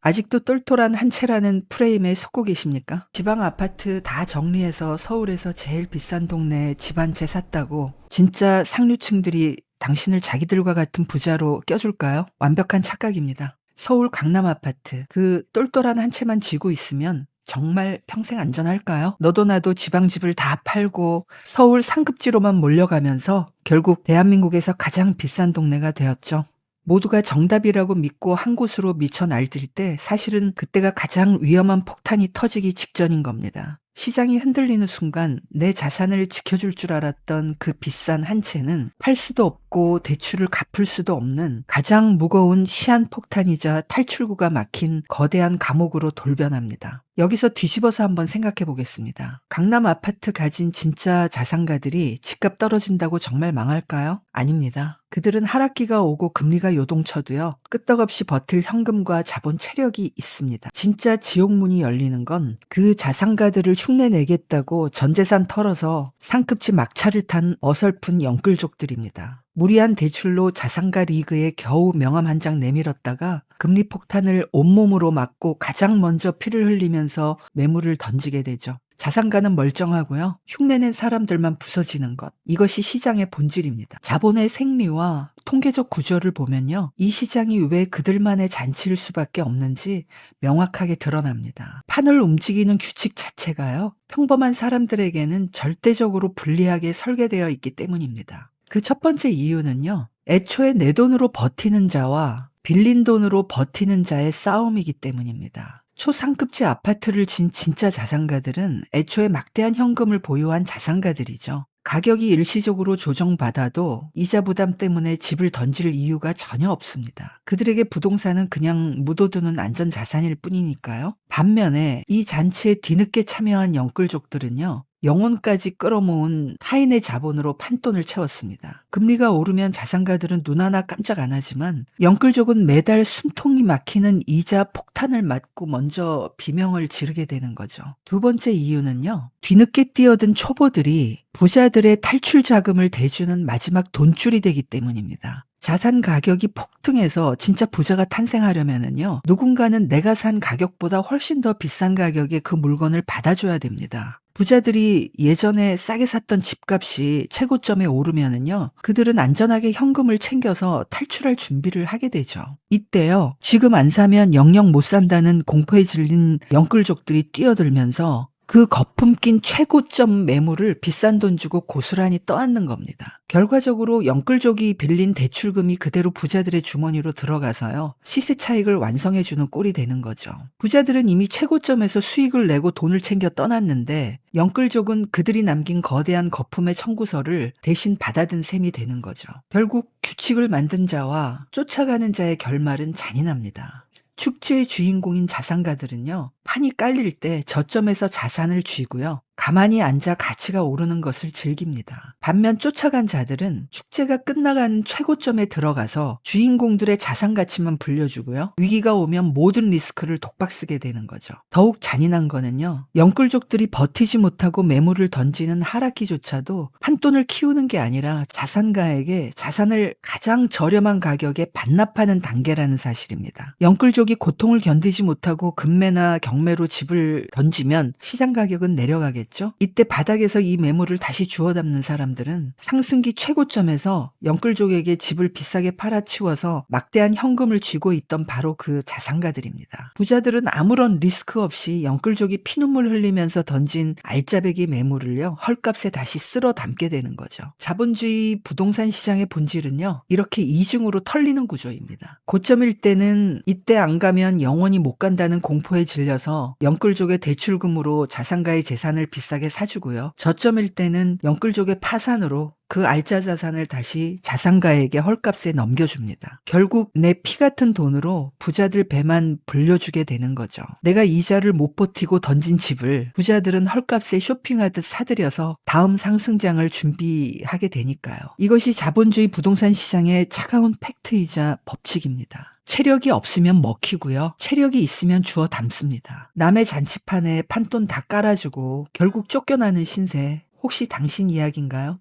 아직도 똘똘한 한 채라는 프레임에 속고 계십니까? 지방 아파트 다 정리해서 서울에서 제일 비싼 동네에 집 한 채 샀다고 진짜 상류층들이 당신을 자기들과 같은 부자로 껴줄까요? 완벽한 착각입니다. 서울 강남 아파트 그 똘똘한 한 채만 지고 있으면 정말 평생 안전할까요? 너도 나도 지방집을 다 팔고 서울 상급지로만 몰려가면서 결국 대한민국에서 가장 비싼 동네가 되었죠. 모두가 정답이라고 믿고 한 곳으로 미쳐 날뛸 때 사실은 그때가 가장 위험한 폭탄이 터지기 직전인 겁니다. 시장이 흔들리는 순간 내 자산을 지켜줄 줄 알았던 그 비싼 한 채는 팔 수도 없고 대출을 갚을 수도 없는 가장 무거운 시한폭탄이자 탈출구가 막힌 거대한 감옥으로 돌변합니다. 여기서 뒤집어서 한번 생각해 보겠습니다. 강남 아파트 가진 진짜 자산가들이 집값 떨어진다고 정말 망할까요? 아닙니다. 그들은 하락기가 오고 금리가 요동쳐도요, 끄떡없이 버틸 현금과 자본 체력이 있습니다. 진짜 지옥문이 열리는 건 그 자산가들을 흉내내겠다고 전재산 털어서 상급지 막차를 탄 어설픈 영끌족들입니다. 무리한 대출로 자산가 리그에 겨우 명함 한 장 내밀었다가 금리 폭탄을 온몸으로 맞고 가장 먼저 피를 흘리면서 매물을 던지게 되죠. 자산가는 멀쩡하고요. 흉내낸 사람들만 부서지는 것. 이것이 시장의 본질입니다. 자본의 생리와 통계적 구조를 보면요. 이 시장이 왜 그들만의 잔치일 수밖에 없는지 명확하게 드러납니다. 판을 움직이는 규칙 자체가요. 평범한 사람들에게는 절대적으로 불리하게 설계되어 있기 때문입니다. 그 첫 번째 이유는요. 애초에 내 돈으로 버티는 자와 빌린 돈으로 버티는 자의 싸움이기 때문입니다. 초상급지 아파트를 진 진짜 자산가들은 애초에 막대한 현금을 보유한 자산가들이죠. 가격이 일시적으로 조정받아도 이자 부담 때문에 집을 던질 이유가 전혀 없습니다. 그들에게 부동산은 그냥 묻어두는 안전자산일 뿐이니까요. 반면에 이 잔치에 뒤늦게 참여한 영끌족들은요. 영혼까지 끌어모은 타인의 자본으로 판돈을 채웠습니다. 금리가 오르면 자산가들은 눈 하나 깜짝 안 하지만 영끌족은 매달 숨통이 막히는 이자 폭탄을 맞고 먼저 비명을 지르게 되는 거죠. 두 번째 이유는요. 뒤늦게 뛰어든 초보들이 부자들의 탈출 자금을 대주는 마지막 돈줄이 되기 때문입니다. 자산 가격이 폭등해서 진짜 부자가 탄생하려면은요, 누군가는 내가 산 가격보다 훨씬 더 비싼 가격에 그 물건을 받아줘야 됩니다. 부자들이 예전에 싸게 샀던 집값이 최고점에 오르면은요, 그들은 안전하게 현금을 챙겨서 탈출할 준비를 하게 되죠. 이때요, 지금 안 사면 영영 못 산다는 공포에 질린 영끌족들이 뛰어들면서 그 거품 낀 최고점 매물을 비싼 돈 주고 고스란히 떠안는 겁니다. 결과적으로 영끌족이 빌린 대출금이 그대로 부자들의 주머니로 들어가서요. 시세 차익을 완성해주는 꼴이 되는 거죠. 부자들은 이미 최고점에서 수익을 내고 돈을 챙겨 떠났는데 영끌족은 그들이 남긴 거대한 거품의 청구서를 대신 받아든 셈이 되는 거죠. 결국 규칙을 만든 자와 쫓아가는 자의 결말은 잔인합니다. 축제의 주인공인 자산가들은요. 판이 깔릴 때 저점에서 자산을 쥐고요. 가만히 앉아 가치가 오르는 것을 즐깁니다. 반면 쫓아간 자들은 축제가 끝나간 최고점에 들어가서 주인공들의 자산 가치만 불려주고요. 위기가 오면 모든 리스크를 독박쓰게 되는 거죠. 더욱 잔인한 거는요. 영끌족들이 버티지 못하고 매물을 던지는 하락기조차도 판돈을 키우는 게 아니라 자산가에게 자산을 가장 저렴한 가격에 반납하는 단계라는 사실입니다. 영끌족이 고통을 견디지 못하고 금매나 경매로 집을 던지면 시장 가격은 내려가겠죠. 이때 바닥에서 이 매물을 다시 주워 담는 사람들은 상승기 최고점에서 영끌족에게 집을 비싸게 팔아치워서 막대한 현금을 쥐고 있던 바로 그 자산가들입니다. 부자들은 아무런 리스크 없이 영끌족이 피눈물 흘리면서 던진 알짜배기 매물을요, 헐값에 다시 쓸어 담게 되는 거죠. 자본주의 부동산 시장의 본질은요, 이렇게 이중으로 털리는 구조입니다. 고점일 때는 이때 안 가면 영원히 못 간다는 공포에 질려서 영끌족의 대출금으로 자산가의 재산을 비싸게 사주고요. 저점일 때는 영끌족의 파산으로 그 알짜 자산을 다시 자산가에게 헐값에 넘겨줍니다. 결국 내 피 같은 돈으로 부자들 배만 불려주게 되는 거죠. 내가 이자를 못 버티고 던진 집을 부자들은 헐값에 쇼핑하듯 사들여서 다음 상승장을 준비하게 되니까요. 이것이 자본주의 부동산 시장의 차가운 팩트이자 법칙입니다. 체력이 없으면 먹히고요. 체력이 있으면 주워 담습니다. 남의 잔치판에 판돈 다 깔아주고 결국 쫓겨나는 신세. 혹시 당신 이야기인가요?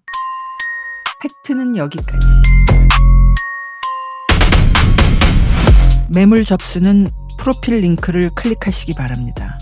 팩트는 여기까지. 매물 접수는 프로필 링크를 클릭하시기 바랍니다.